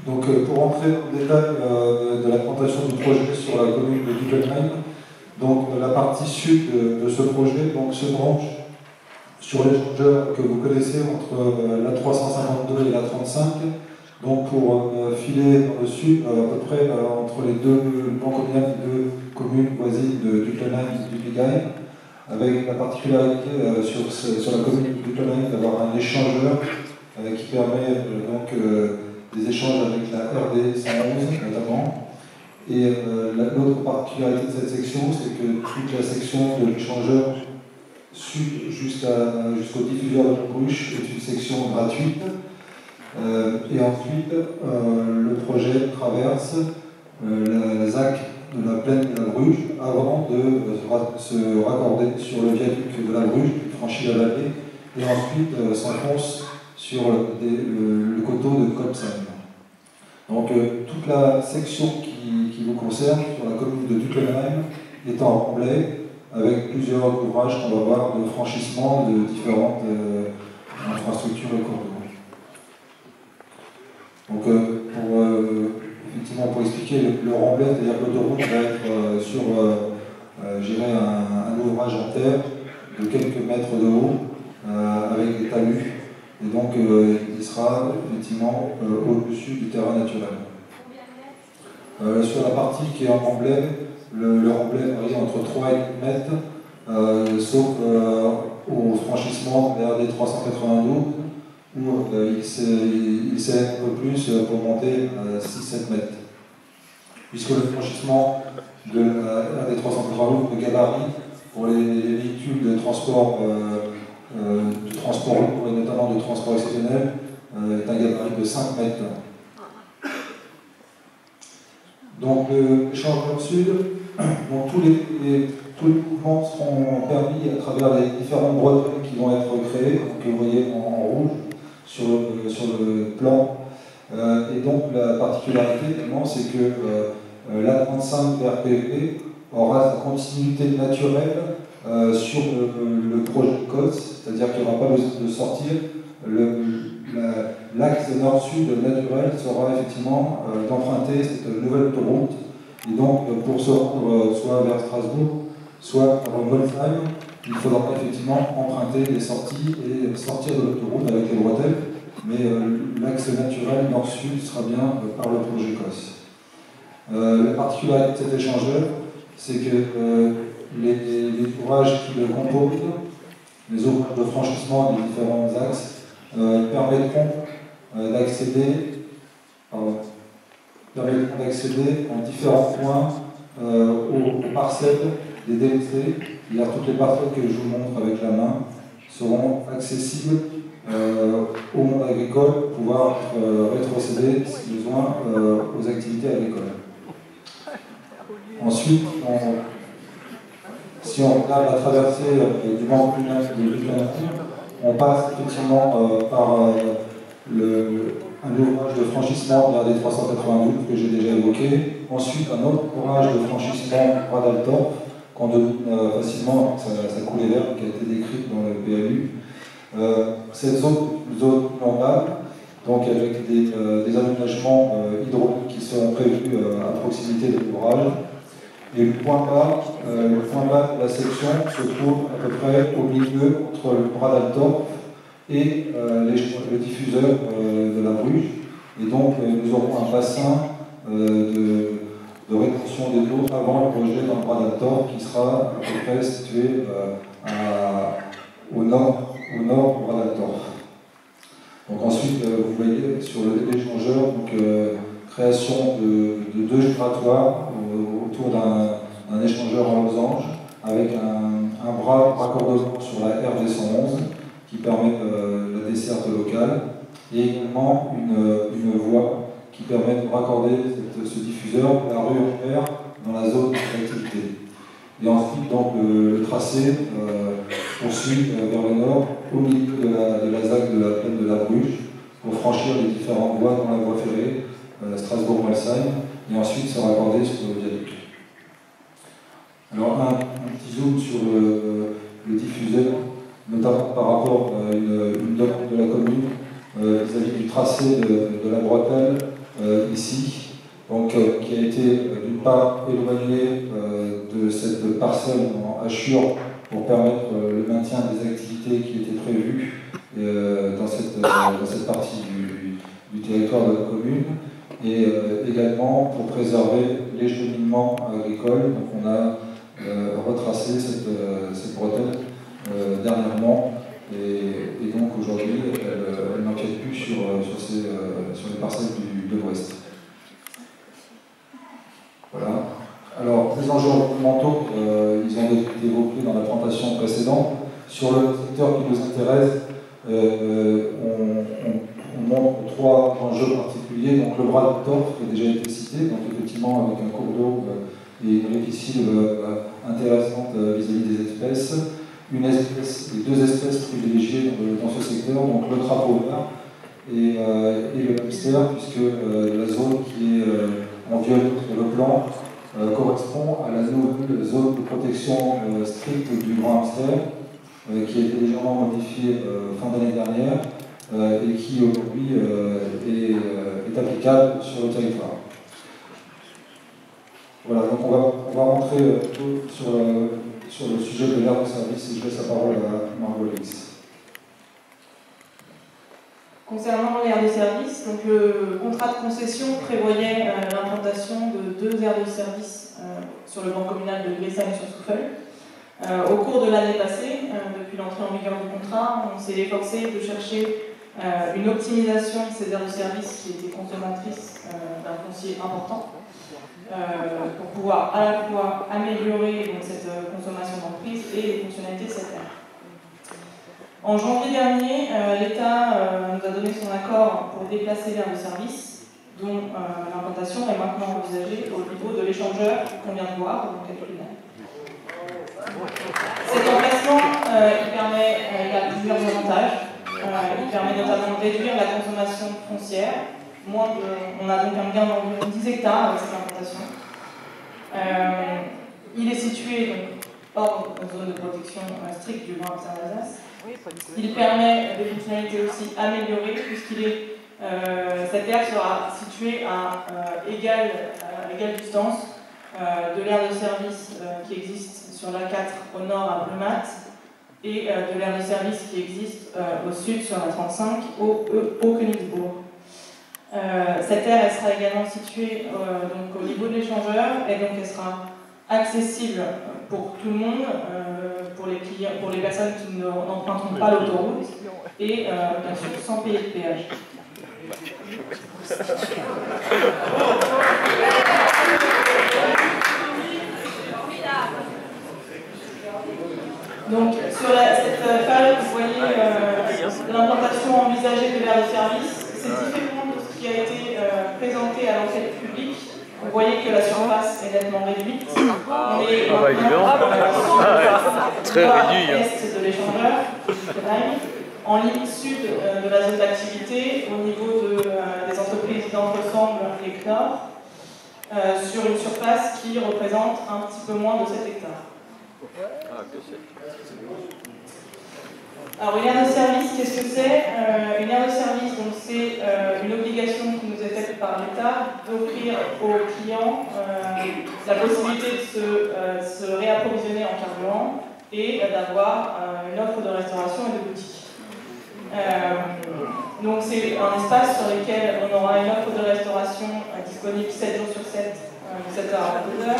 Donc pour entrer dans le détail de la présentation du projet sur la commune de Dupelheim, donc la partie sud de ce projet donc, se branche sur l'échangeur que vous connaissez entre la 352 et la 35, donc pour filer dans le sud, à peu près entre les deux bancs communales des deux communes voisines de Dupelheim et Dupelheim, avec la particularité sur la commune de Dupelheim d'avoir un échangeur qui permet donc des échanges avec la RD 111 notamment. Et l'autre particularité de cette section, c'est que toute la section de l'échangeur sud jusqu'au diffuseur de Bruges est une section gratuite. Et ensuite, le projet traverse la ZAC de la plaine de la Bruges avant de se raccorder sur le viaduc de la Bruges, qui franchit la vallée, et ensuite s'enfonce sur le coteau de Colpsheim. Donc toute la section qui vous concerne sur la commune de Dupelheim est en remblai avec plusieurs ouvrages qu'on va voir de franchissement de différentes infrastructures et cours d'eau. Donc effectivement pour expliquer le remblai, c'est-à-dire que l'autoroute va être sur un ouvrage en terre de quelques mètres de haut avec des talus. Et donc, il sera effectivement au-dessus du terrain naturel. Sur la partie qui est en remblai, le remblai varie entre 3 et 8 mètres, sauf au franchissement vers des 392, où il s'élève un peu plus pour monter à 6-7 mètres. Puisque le franchissement de la RD 392 de gabarit pour les véhicules de transport lourd et notamment de transport exceptionnel est un gabarit de 5 mètres. Donc l'échangeur sud, donc, tous les mouvements seront permis à travers les différentes bretelles qui vont être créées, que vous voyez en rouge sur le plan. Et donc la particularité également, c'est que l'A35 VRPP aura sa continuité naturelle sur le projet COS, c'est-à-dire qu'il n'y aura pas besoin de sortir. L'axe nord-sud naturel sera effectivement d'emprunter cette nouvelle autoroute. Et donc, pour se rendre soit vers Strasbourg, soit vers Molsheim, il faudra effectivement emprunter les sorties et sortir de l'autoroute avec les bretelles. Mais l'axe naturel nord-sud sera bien par le projet COS. La particularité de cet échangeur, c'est que les ouvrages qui le composent, les ouvrages de franchissement des différents axes, permettront d'accéder en différents points aux parcelles des DLC. C'est-à-dire toutes les parcelles que je vous montre avec la main seront accessibles au monde agricole pour pouvoir rétrocéder, si besoin, aux activités agricoles. Ensuite, si on regarde la traversée du banc communal de Dupelheim, on passe effectivement par un ouvrage de franchissement vers des 392 que j'ai déjà évoqué. Ensuite, un autre ouvrage de franchissement Bradaltorf, qu'on devine facilement sa coulée verte qui a été décrite dans le PLU. Cette zone inondable, donc avec des aménagements hydrauliques qui seront prévus à proximité de l'ouvrage. Et le point bas de la section se trouve à peu près au milieu entre le Bradaltorf et le diffuseur de la Bruges. Et donc nous aurons un bassin de rétention des eaux avant le projet dans le Bradaltorf qui sera à peu près situé au nord du Bradaltorf. Donc ensuite, vous voyez sur l'échangeur, création de deux giratoires autour d'un échangeur en losange avec un bras raccordement sur la RD 111 qui permet la desserte locale et également une voie qui permet de raccorder ce diffuseur à la rue Ampère dans la zone d'activité. Et ensuite, donc, le tracé poursuit vers le nord au milieu de la ZAC de la plaine de la Bruges pour franchir les différentes voies dans la voie ferrée Strasbourg-Molsheim et ensuite se raccorder sur le viaduc. Alors un petit zoom sur le diffuseur, notamment par rapport à une demande de la commune vis-à-vis du tracé de la bretelle ici, donc, qui a été d'une part éloigné de cette parcelle en hachure pour permettre le maintien des activités qui étaient prévues dans cette partie du territoire de la commune, et également pour préserver les cheminements agricoles. Donc on a retracé cette bretelle dernièrement, et donc aujourd'hui elle n'empiète plus sur les parcelles de l'ouest. Voilà. Alors, les enjeux environnementaux, ils ont été évoqués dans la présentation précédente. Sur le secteur qui nous intéresse, on montre trois enjeux particuliers. Donc, le bras de torf qui a déjà été cité, donc effectivement avec un cours d'eau et une piscine intéressante vis-à-vis des espèces. Une espèce, et deux espèces privilégiées dans ce secteur, donc le crapaud vert et le hamster, puisque la zone qui est en violet sur le plan correspond à la nouvelle zone de protection stricte du grand hamster, qui a été légèrement modifiée fin d'année dernière et qui aujourd'hui est applicable sur le territoire. Voilà, donc on va rentrer sur le sujet de l'aire de service et je laisse la parole à Margot Lix. Concernant l'aire de service, donc le contrat de concession prévoyait l'implantation de 2 aires de service sur le plan communal de Gressane-sur-Souffeuil. Au cours de l'année passée, depuis l'entrée en vigueur du contrat, on s'est efforcé de chercher une optimisation de ces aires de service qui étaient consommatrices d'un foncier important pour pouvoir à la fois améliorer donc, cette consommation d'emprise et les fonctionnalités de cette aire. En janvier dernier, l'État nous a donné son accord pour déplacer l'aire de service, dont l'implantation est maintenant envisagée au niveau de l'échangeur qu'on vient de voir, donc à Tunnel. Cet emplacement, il a plusieurs avantages. Il permet notamment de réduire la consommation foncière. On a donc un gain d'environ 10 hectares avec cette implantation. Il est situé hors zone de protection stricte du Grand Hamster d'Alsace. Il permet des fonctionnalités aussi améliorées, cette aire sera située à égale distance de l'aire de service qui existe sur l'A4 au nord à Brumat et de l'aire de service qui existe au sud sur la 35 au Königsbourg. Cette aire elle sera également située donc, au niveau de l'échangeur et donc elle sera accessible pour tout le monde, pour les clients, pour les personnes qui n'emprunteront pas l'autoroute et bien sûr sans payer de péage. Donc sur cette feuille, vous voyez l'implantation envisagée de l'aire de service. C'est différent de ce qui a été présenté à l'enquête publique. Vous voyez que la surface est nettement réduite. On est très réduit. Est de l'échangeur, en limite sud de la zone d'activité, au niveau des entreprises d'Entressemble et Knorr, sur une surface qui représente un petit peu moins de 7 hectares. Alors, une aire de service, qu'est-ce que c'est? Une aire de service, donc c'est une obligation qui nous est faite par l'État d'offrir aux clients la possibilité de se réapprovisionner en carburant et d'avoir une offre de restauration et de boutique. Donc c'est un espace sur lequel on aura une offre de restauration disponible 7 jours sur 7, 7h à 12h,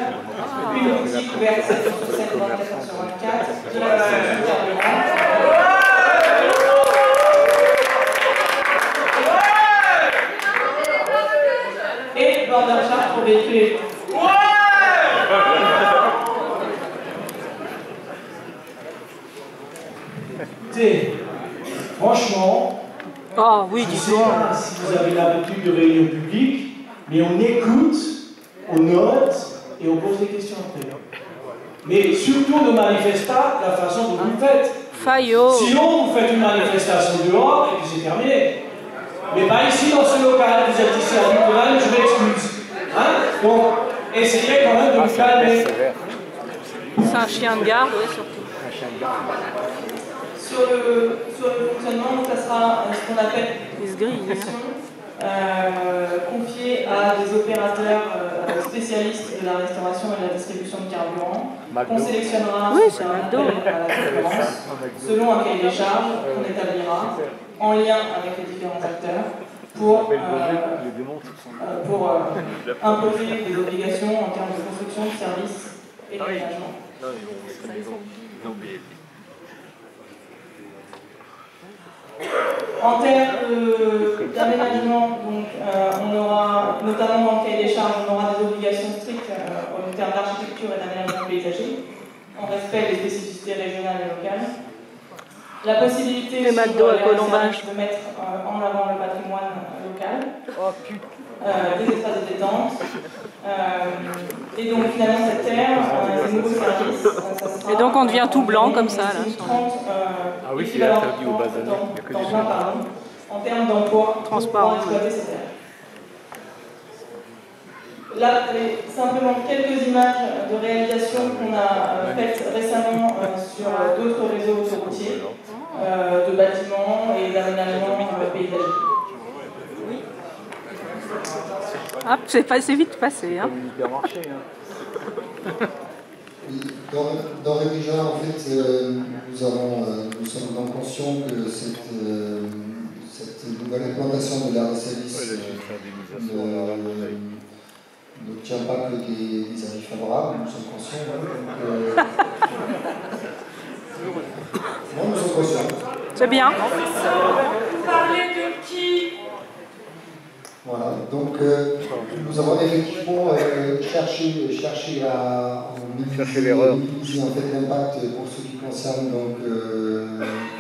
une boutique ouverte 7 jours sur 7, 24h sur 24, de la distribution de carburant. Et border charge pour véhiculer. Écoutez, franchement, oui, je ne sais pas si vous avez l'habitude de réunions publiques, mais on écoute, on note et on pose des questions après. Mais surtout ne manifeste pas de la façon dont vous le faites. Sinon, vous faites une manifestation dehors et puis c'est terminé. Mais pas ici dans ce local, vous êtes ici à Nicolas, je m'excuse. Hein? Donc, essayez quand même de vous calmer. C'est un chien de garde, oui, surtout. Un chien de garde. Sur le fonctionnement, ça sera ce qu'on appelle les grilles. confiée à des opérateurs spécialistes de la restauration et de la distribution de carburant, qu'on sélectionnera sur un appel à la concurrence, selon un cahier des charges qu'on établira en lien avec les différents acteurs pour imposer des obligations en termes de construction, de services et d'aménagement. En termes d'aménagement, on aura, notamment dans le cahier des charges, on aura des obligations strictes en termes d'architecture et d'aménagement paysager, en respect des spécificités régionales et locales. La possibilité sur de mettre en avant le patrimoine local, des espaces de détente. Et donc finalement cette terre, ces nouveaux services, ça sera... Et donc on devient tout blanc comme ça, là. 30 ah oui, c'est interdit au bazar. En termes d'emploi, transparent, pour exploiter ces terres. Là, simplement quelques images de réalisation qu'on a faites récemment sur d'autres réseaux autoroutiers, de bâtiments et d'aménagements paysagers. Hop, c'est vite passé. Hein. D'ores et déjà, en fait, nous sommes donc conscients que cette nouvelle implantation de l'aire de service n'obtient pas que des avis favorables, nous sommes conscients. Non, nous sommes conscients. C'est bien. Vous parlez de qui? Voilà, donc nous avons effectivement cherché à minimiser en fait l'impact pour ce qui concerne donc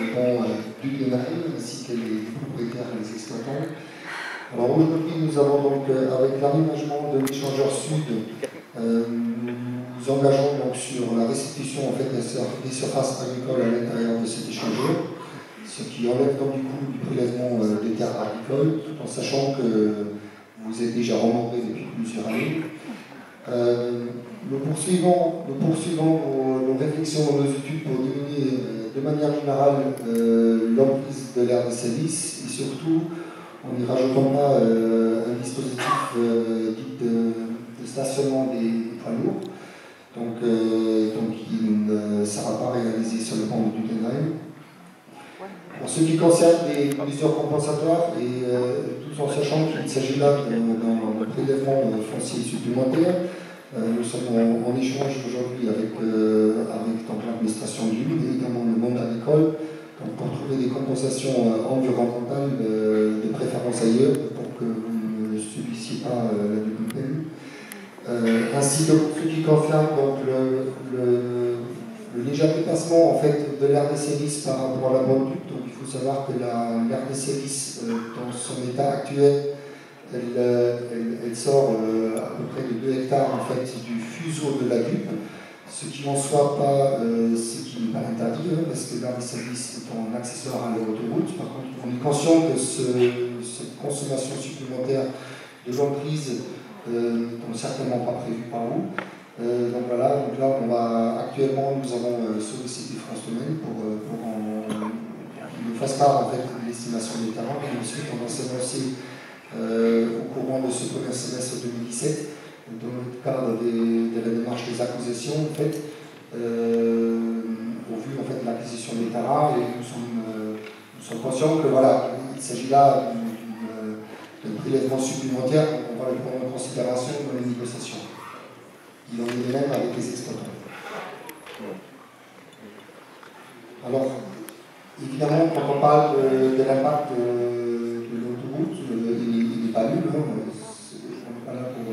les ponts du Denheim ainsi que les propriétaires et les exploitants. Alors aujourd'hui nous avons donc avec l'aménagement de l'échangeur sud, nous engageons donc sur la restitution en fait des surfaces agricoles à l'intérieur de cet échangeur, ce qui enlève donc du coup du prélèvement des terres agricoles, tout en sachant que vous êtes déjà remonté depuis plusieurs années. Nous poursuivons nos réflexions, nos études pour diminuer de manière générale l'emprise de l'aire de service et surtout en n'y rajoutant pas un dispositif dit de stationnement des poids lourds. Donc il ne sera pas réalisé sur le pont du Denheim. Pour ce qui concerne les mesures compensatoires, et tout en sachant qu'il s'agit là d'un prélèvement foncier supplémentaire, nous sommes en échange aujourd'hui avec l'administration du Lille et également le monde agricole pour trouver des compensations environnementales de préférence ailleurs pour que vous ne subissiez pas la double peine. Ainsi, donc, ce qui concerne donc, le léger dépassement en fait, de l'aire de service par rapport à la bande duc. Donc il faut savoir que l'aire de service, dans son état actuel, elle sort à peu près de 2 hectares en fait, du fuseau de la DUP, ce qui n'en soit pas, ce qui n'est pas interdit, hein, parce que l'aire de service est en accessoire à l'autoroute. Par contre, on est conscient que cette consommation supplémentaire de l'emprise n'est certainement pas prévue par vous. Donc voilà, donc là actuellement nous avons sollicité France Domaine pour qu'ils nous fassent part en fait, de l'estimation des terrains, et ensuite on va s'annoncer au courant de ce premier semestre 2017 dans le cadre de la démarche des acquisitions en fait, au vu en fait, de l'acquisition des terrains, et nous sommes conscients que voilà, il s'agit là d'un prélèvement supplémentaire, on va le prendre en considération dans les négociations. Il en est de même avec les exploitants. Alors, évidemment, quand on parle de l'impact de l'autoroute, il n'est pas nul. Hein, on n'est pas là pour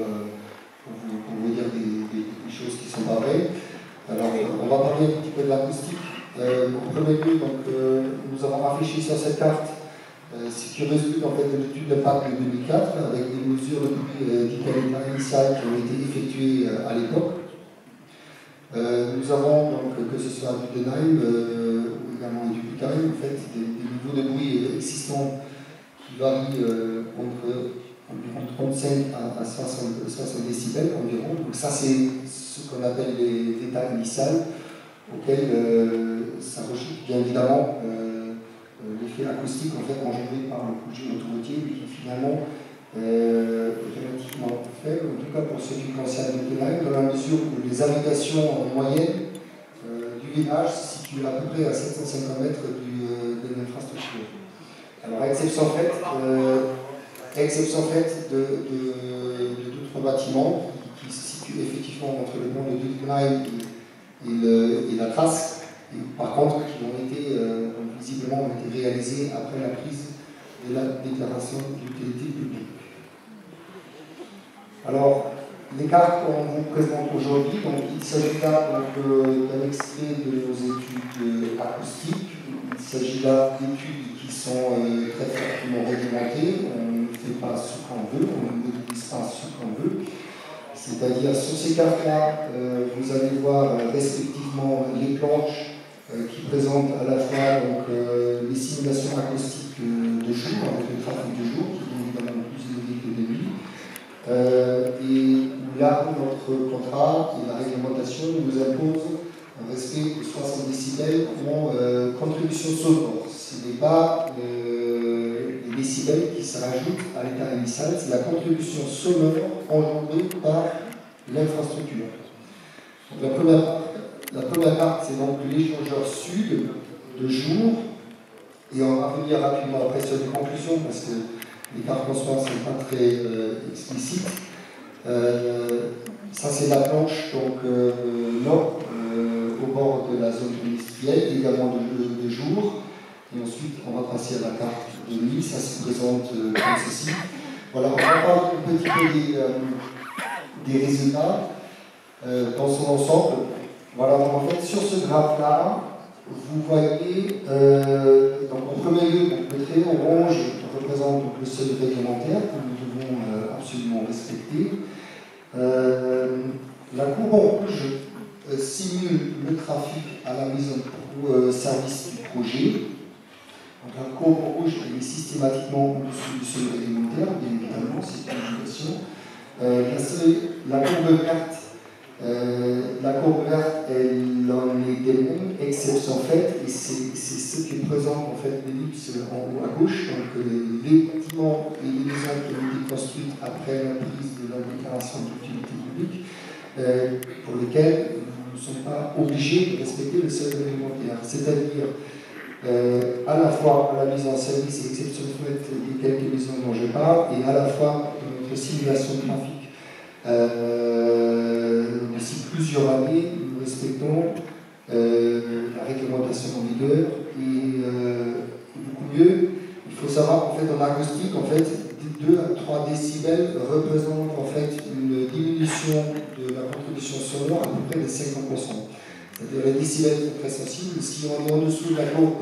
vous dire des choses qui ne sont pas vraies. Alors, on va parler un petit peu de l'acoustique. Au premier lieu, donc, nous avons affiché sur cette carte ce qui résulte en fait, de l'étude d'impact de 2004 avec des mesures de d'état initial qui ont été effectuées à l'époque. Nous avons, donc, que ce soit du Denheim ou également du Puckheim, en fait, des niveaux de bruit existants qui varient entre environ 35 à 60 décibels environ. Donc ça c'est ce qu'on appelle l'état initial, auquel ça rechique bien évidemment l'effet acoustique en fait, engendré par le projet autoroutier, qui finalement est relativement faible, en tout cas pour ce qui concerne le Pénal, dans la mesure où les habitations en moyenne du village se situent à peu près à 750 mètres de l'infrastructure. Alors, exception faite de d'autres bâtiments qui se situent effectivement entre le pont de Ducnaï et la trace, et par contre qui ont été visiblement ont été réalisés après la prise de la déclaration d'utilité publique. Alors, les cartes qu'on vous présente aujourd'hui, il s'agit là d'un extrait de nos études acoustiques. Il s'agit là d'études qui sont très fortement réglementées. On ne fait pas ce qu'on veut, on ne modélise pas ce qu'on veut. C'est-à-dire, sur ces cartes-là, vous allez voir respectivement les planches qui présentent à la fois les simulations acoustiques de jour, avec le trafic de jour, qui est évidemment plus élevé que de nuit. Et là, notre contrat et la réglementation nous impose un respect de 60 décibels en contribution sonore. Ce n'est pas les décibels qui se rajoutent à l'état initial, c'est la contribution sonore engendrée par l'infrastructure. La première part, c'est donc l'échangeur sud de jour, et on va revenir rapidement après sur les conclusions parce que les cartes en soi ne sont pas très explicites. Ça, c'est la planche donc, nord, au bord de la zone industrielle, également de jour. Et ensuite, on va passer à la carte de nuit. Ça se présente comme ceci. Voilà, on va parler un petit peu des résultats dans son ensemble. Voilà, donc en fait, sur ce graphe-là, vous voyez, donc en premier lieu, le trait orange représente donc, le seuil réglementaire que nous devons absolument respecter. La courbe en rouge simule le trafic à la mise au service du projet. Donc, la courbe en rouge elle est systématiquement au-dessus du seuil réglementaire, bien évidemment, c'est une indication. La courbe verte, elle en est d'elle-même, exception faite, et c'est ce qui présente en fait l'ellipse en haut à gauche. Donc les bâtiments et les maisons qui ont été construites après la prise de la déclaration d'utilité publique, pour lesquelles nous ne sommes pas obligés de respecter le seuil réglementaire. C'est-à-dire à la fois à la mise en service et exception faite des quelques maisons dont je parle, et à la fois notre simulation de trafic. D'ici plusieurs années, nous respectons la réglementation en vigueur et beaucoup mieux. Il faut savoir qu'en fait, en acoustique, en fait, 2 à 3 décibels représentent en fait une diminution de la contribution sonore à peu près de 50%. C'est-à-dire les décibels sont très sensibles. Si on est en dessous de la courbe,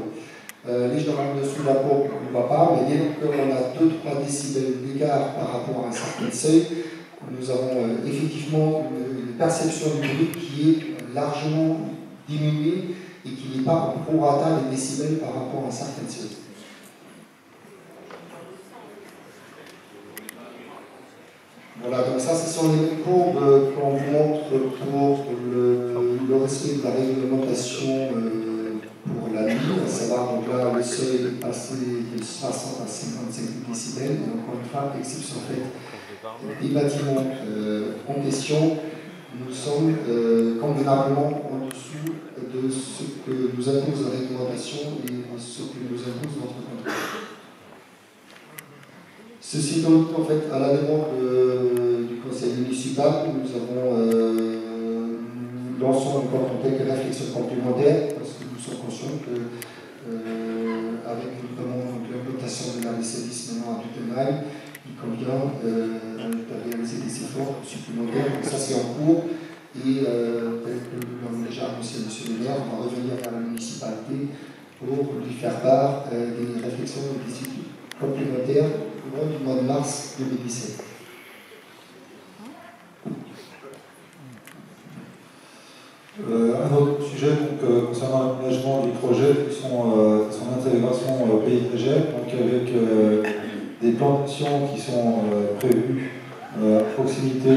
légèrement en dessous de la courbe, on ne va pas, mais dès qu'on a 2-3 décibels d'écart par rapport à un certain seuil, nous avons effectivement une perception du bruit qui est largement diminuée et qui n'est pas au prorata des décibels par rapport à un certain seuil. Voilà, donc ça, ce sont les courbes qu'on vous montre pour le respect de la réglementation pour la nuit, à savoir, donc là, le seuil est passé de 60 à 55 décibels, et encore une fois, exception faite des bâtiments en question, nous sommes convenablement en dessous de ce que nous impose la réglementation et de ce que nous impose notre contrôle. Ceci donc, en fait, à la demande du conseil municipal, nous lançons encore quelques réflexions complémentaires parce que nous sommes conscients que, avec notamment l'implantation de la service maintenant à Dutenheim, il convient de réaliser des efforts supplémentaires. Donc ça, c'est en cours et tel que nous l'avons déjà annoncé M. le maire, on va revenir vers la municipalité pour lui faire part des réflexions et des études complémentaires du mois de mars 2017. Un autre sujet donc, concernant l'aménagement du projet, son intégration paysagère, donc avec des plantations qui sont prévues à proximité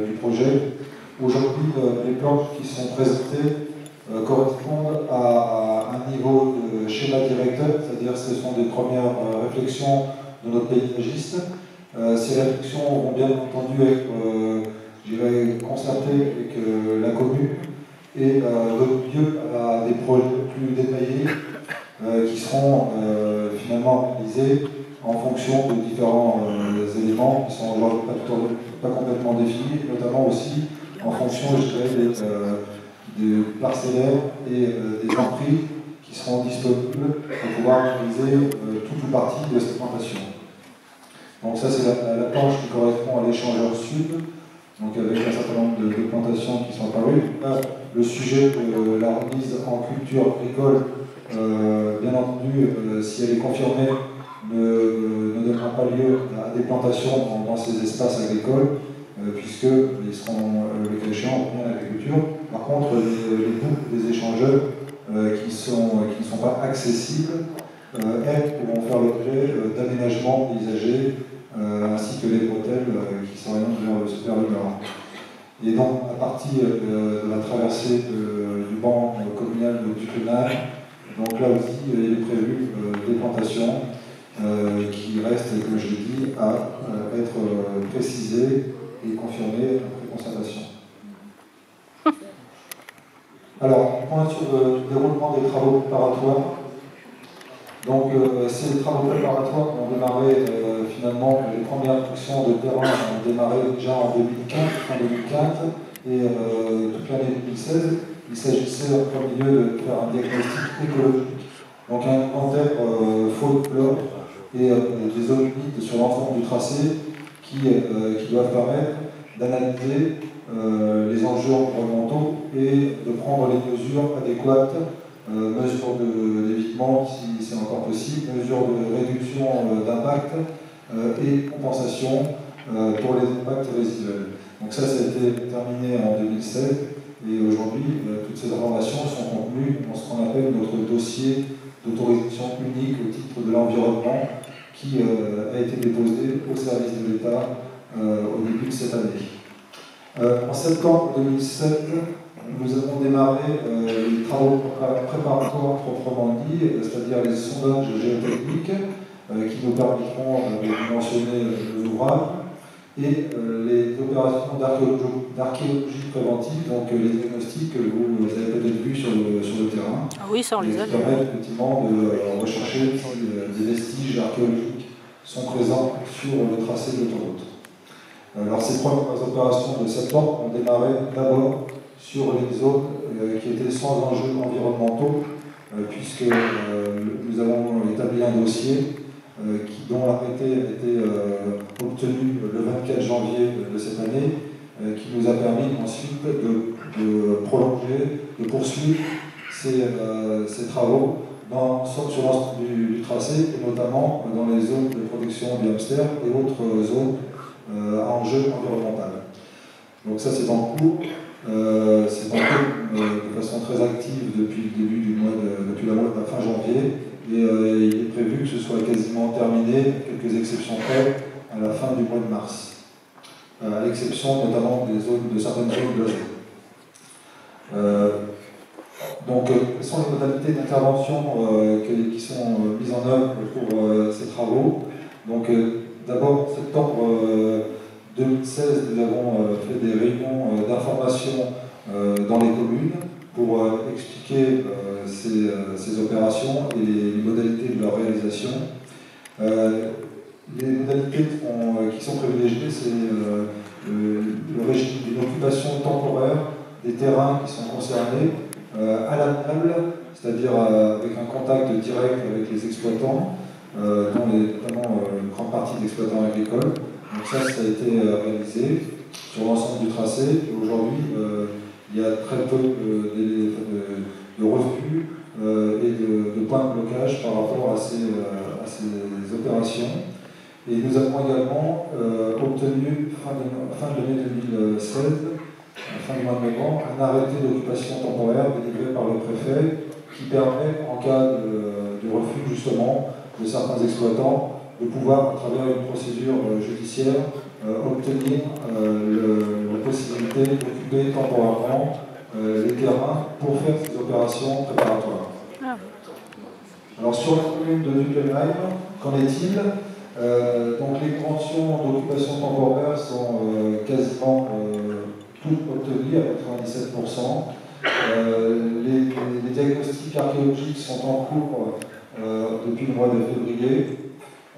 du projet. Aujourd'hui, les plantes qui sont présentées correspondent à un niveau niveau de schéma directeur, c'est-à-dire ce sont des premières réflexions de notre paysagiste. Ces réflexions vont bien entendu être concertées avec la commune et donner lieu à des projets plus détaillés qui seront finalement réalisés en fonction de différents éléments qui sont aujourd'hui pas complètement définis, notamment aussi en fonction, je dirais, des parcellaires et des emprises qui seront disponibles pour pouvoir utiliser toute ou partie de cette plantation. Donc ça c'est la planche qui correspond à l'échangeur sud, donc avec un certain nombre de plantations qui sont apparues. Là, le sujet de la remise en culture agricole, bien entendu, si elle est confirmée, ne donnera pas lieu à des plantations dans ces espaces agricoles, puisqu'ils seront le cas échéant en agriculture. Par contre, les boucles des échangeurs qui ne sont pas accessibles, elles pourront faire l'objet d'aménagements paysagers ainsi que les bretelles qui s'orientent vers le nord. Et donc, à partir de la traversée du banc communal du Clenal, donc là aussi, il est prévu des plantations qui restent, comme je l'ai dit, à être précisées et confirmées après concertation. Alors, point sur le déroulement des travaux préparatoires. Donc, ces travaux préparatoires ont démarré, finalement, les premières actions de terrain ont démarré déjà en 2015, fin 2015, et toute l'année 2016. Il s'agissait en premier lieu de faire un diagnostic écologique, donc un inventaire faune, flore et des zones humides sur l'ensemble du tracé qui doivent permettre d'analyser les enjeux environnementaux et de prendre les mesures adéquates, mesures d'évitement si c'est encore possible, mesures de réduction d'impact et compensation pour les impacts résiduels. Donc ça a été terminé en 2016 et aujourd'hui toutes ces informations sont contenues dans ce qu'on appelle notre dossier d'autorisation unique au titre de l'environnement qui a été déposé au service de l'État au début de cette année. En septembre 2007, nous avons démarré les travaux préparatoires proprement dit, c'est-à-dire les sondages géotechniques qui nous permettront de mentionner l'ouvrage et les opérations d'archéologie préventive, donc les diagnostics que vous avez peut-être vus sur le terrain. Ah oui, ça on les a vus. Qui permettent effectivement de rechercher si des vestiges archéologiques sont présents sur le tracé de l'autoroute. Alors ces premières opérations de septembre ont démarré d'abord sur les zones qui étaient sans enjeux environnementaux, puisque nous avons établi un dossier dont l'arrêté a été obtenu le 24 janvier de cette année, qui nous a permis ensuite de prolonger, de poursuivre ces travaux sur l'ensemble du tracé, et notamment dans les zones de protection du hamster et autres zones à enjeu environnemental. Donc ça c'est en cours, de façon très active depuis le début depuis la fin janvier, et il est prévu que ce soit quasiment terminé, quelques exceptions près, à la fin du mois de mars, à l'exception notamment de certaines zones glacées. Donc, quelles sont les modalités d'intervention qui sont mises en œuvre pour ces travaux? Donc, d'abord, en septembre 2016, nous avons fait des réunions d'information dans les communes pour expliquer ces opérations et les modalités de leur réalisation. Les modalités qui sont privilégiées, c'est le régime d'une occupation temporaire des terrains qui sont concernés à l'amiable, c'est-à-dire avec un contact direct avec les exploitants, dont notamment une grande partie d'exploitants agricoles. Donc ça a été réalisé sur l'ensemble du tracé. Et aujourd'hui, il y a très peu de refus et de points de blocage par rapport à ces opérations. Et nous avons également obtenu, fin de l'année 2016, fin du mois de novembre, un arrêté d'occupation temporaire délivré par le préfet qui permet, en cas de refus justement de certains exploitants, de pouvoir, à travers une procédure judiciaire, obtenir la possibilité d'occuper temporairement les terrains pour faire ces opérations préparatoires. Alors sur la commune de Duckenheim, qu'en est-il? Donc les conventions d'occupation temporaire sont quasiment toutes obtenues à 97%. Les diagnostics archéologiques sont en cours depuis le mois de février,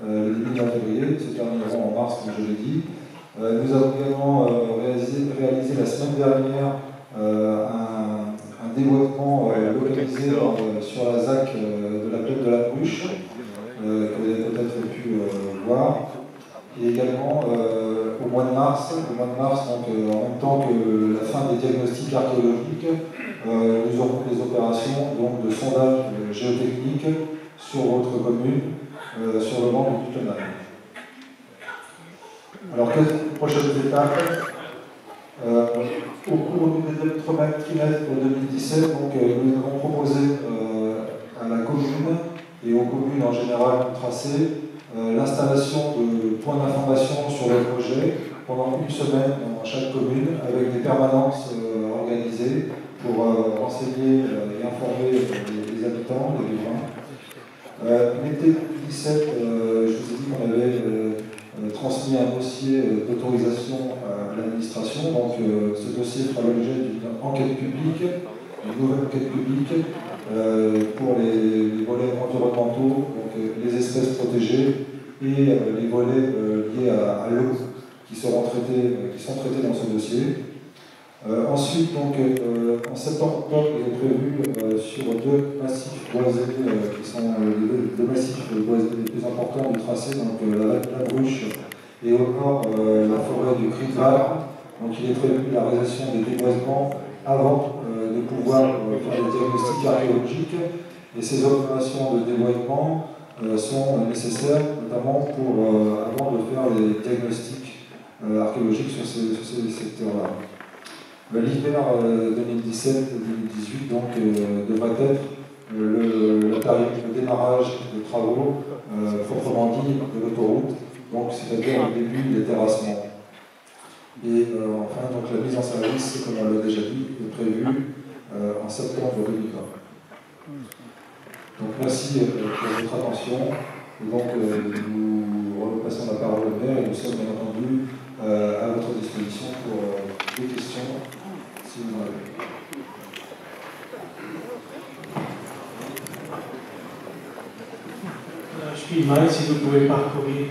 le début du mois de février, se termineront en mars, comme je l'ai dit. Nous avons également réalisé la semaine dernière un déboîtement localisé sur la ZAC de la plaine de la Bruche, que vous avez peut-être pu voir. Et également au mois de mars, donc, en même temps que la fin des diagnostics archéologiques, nous aurons des opérations donc, de sondage géotechnique sur votre commune, sur le banc du Duckenheim. Alors, quelles sont les prochaines étapes? Au cours du deuxième trimestre 2017, donc, nous avons proposé à la commune et aux communes en général tracées l'installation de points d'information sur le projet pendant une semaine dans chaque commune avec des permanences organisées pour renseigner et informer les habitants, les riverains. L'été 2017, je vous ai dit qu'on avait transmis un dossier d'autorisation à l'administration. Donc ce dossier fera l'objet d'une enquête publique, une nouvelle enquête publique pour les volets environnementaux, donc les espèces protégées et les volets liés à l'eau qui sont traités dans ce dossier. Ensuite, donc, en septembre-octobre, il est prévu sur deux massifs boisés qui sont les deux massifs boisés les plus importants du tracé, donc la Bruche et au nord la forêt du Critval. Donc il est prévu la réalisation des déboisements avant de pouvoir faire des diagnostics archéologiques. Et ces opérations de déboisement sont nécessaires, notamment avant de faire les diagnostics archéologiques sur ces secteurs-là. L'hiver 2017-2018 donc devrait être le démarrage des travaux proprement dit de l'autoroute, donc c'est-à-dire le début des terrassements. Et enfin donc la mise en service, comme on l'a déjà dit, est prévue en septembre 2020. Donc merci pour votre attention. Et donc nous repassons la parole au maire et nous sommes bien entendu à votre disposition pour des questions. Si vous en avez. Je suis mal si vous pouvez parcourir